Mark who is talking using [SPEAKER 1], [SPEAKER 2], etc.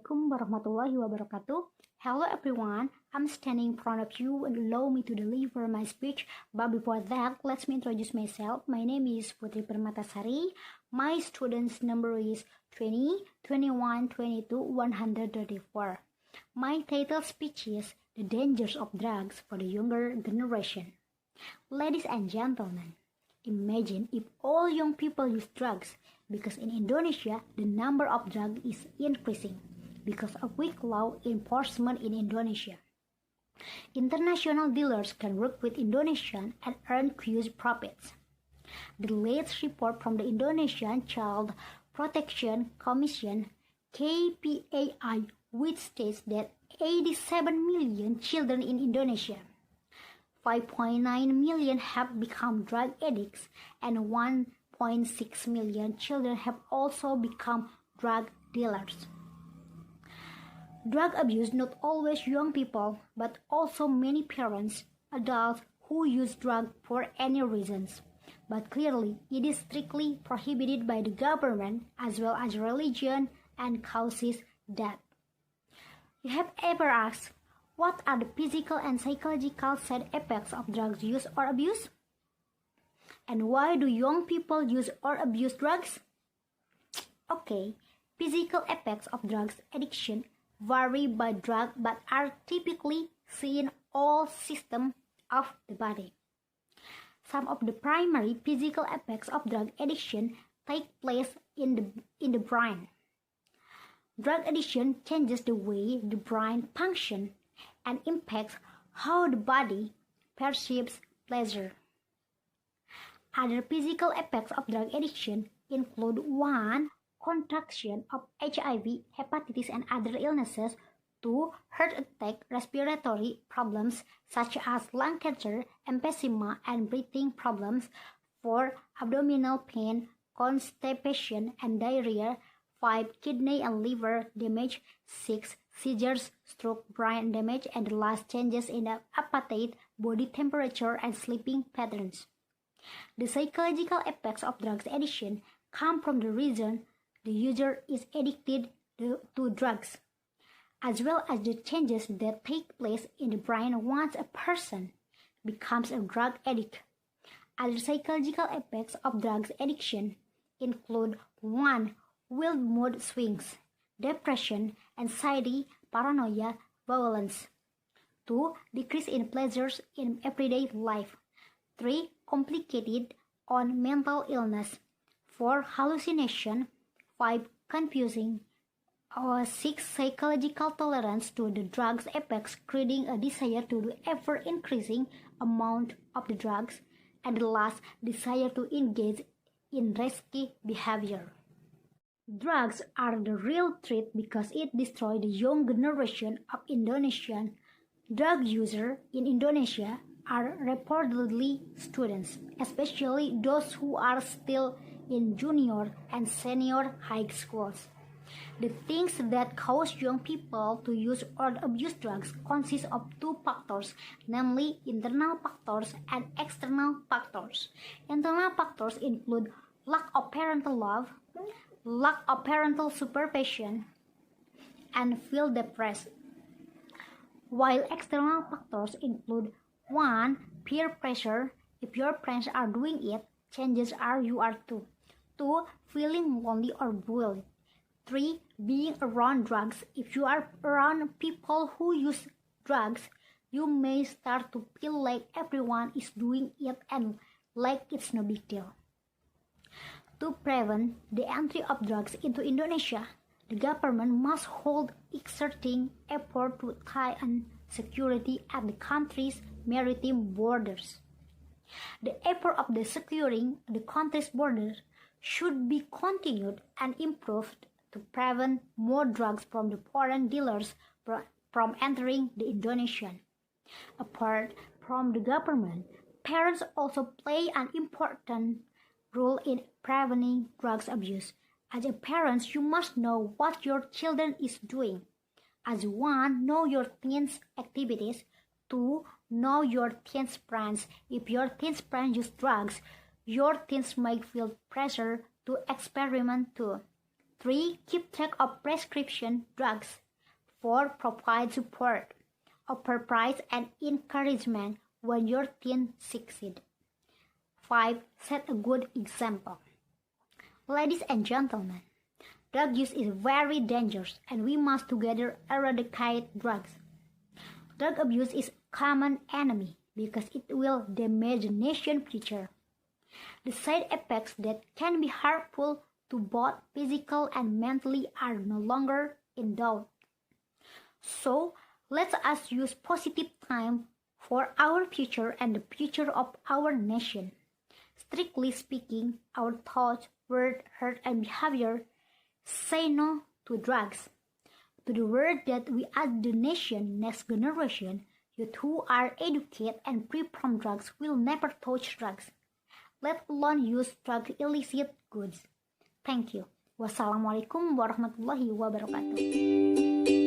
[SPEAKER 1] Assalamualaikum warahmatullahi wabarakatuh. Hello everyone, I'm standing in front of you and allow me to deliver my speech. But before that, let me introduce myself. My name is Putri Permatasari. My students number is 20, 21, 22, 134. My title speech is The Dangers of Drugs for the Younger Generation. Ladies and gentlemen, imagine if all young people use drugs, because in Indonesia, the number of drugs is increasing because of weak law enforcement in Indonesia. International dealers can work with Indonesians and earn huge profits. The latest report from the Indonesian Child Protection Commission, KPAI, which states that 87 million children in Indonesia, 5.9 million have become drug addicts, and 1.6 million children have also become drug dealers. Drug abuse not always young people, but also many parents, adults who use drugs for any reasons. But clearly, it is strictly prohibited by the government as well as religion and causes death. You have ever asked, what are the physical and psychological side effects of drugs use or abuse? And why do young people use or abuse drugs? Okay, physical effects of drugs addiction vary by drug but are typically seen in all systems of the body. Some of the primary physical effects of drug addiction take place in the brain. Drug addiction changes the way the brain functions and impacts how the body perceives pleasure. Other physical effects of drug addiction include 1. Contraction of HIV, hepatitis, and other illnesses. 2. Heart attack, respiratory problems such as lung cancer, emphysema, and breathing problems. 4. Abdominal pain, constipation, and diarrhea. 5. Kidney and liver damage. 6. Seizures, stroke, brain damage, and the last changes in the appetite, body temperature, and sleeping patterns. The psychological effects of drugs addiction come from the reason the user is addicted to drugs, as well as the changes that take place in the brain once a person becomes a drug addict. Other psychological effects of drugs addiction include 1. Wild mood swings, depression, anxiety, paranoia, violence. 2. Decrease in pleasures in everyday life. 3. Complicated on mental illness. 4. Hallucination. 5. Confusing. 6. Psychological tolerance to the drug's effects, creating a desire to do ever-increasing amount of the drugs. And the last, desire to engage in risky behavior. Drugs are the real threat because it destroys the young generation of Indonesian drug users in Indonesia are reportedly students, especially those who are still in junior and senior high schools. The things that cause young people to use or abuse drugs consist of 2 factors, namely internal factors and external factors. Internal factors include lack of parental love, lack of parental supervision, and feel depressed. While external factors include 1. Peer pressure. If your friends are doing it, chances are you are too. 2. Feeling lonely or bullied. 3. Being around drugs. If you are around people who use drugs, you may start to feel like everyone is doing it and like it's no big deal. To prevent the entry of drugs into Indonesia, the government must hold exerting effort to tighten security at the country's maritime borders. The effort of securing the country's borders should be continued and improved to prevent more drugs from the foreign dealers from entering the Indonesian. Apart from the government, parents also play an important role in preventing drugs abuse. As a parent, you must know what your children is doing. As 1, know your teens' activities. 2. Know your teens' friends. If your teens' friends use drugs, your teens might feel pressure to experiment too. 3. Keep track of prescription drugs. 4. Provide support, offer praise and encouragement when your teen succeed. 5. Set a good example. Ladies and gentlemen, drug use is very dangerous and we must together eradicate drugs. Drug abuse is a common enemy because it will damage the nation's future. The side effects that can be harmful to both physical and mentally are no longer in doubt. So, let us use positive time for our future and the future of our nation. Strictly speaking, our thoughts, words, heart, and behavior say no to drugs. To the word that we as the nation, next generation, youth who are educated and free from drugs will never touch drugs, let alone use drug illicit goods. Thank you. Wassalamualaikum warahmatullahi wabarakatuh.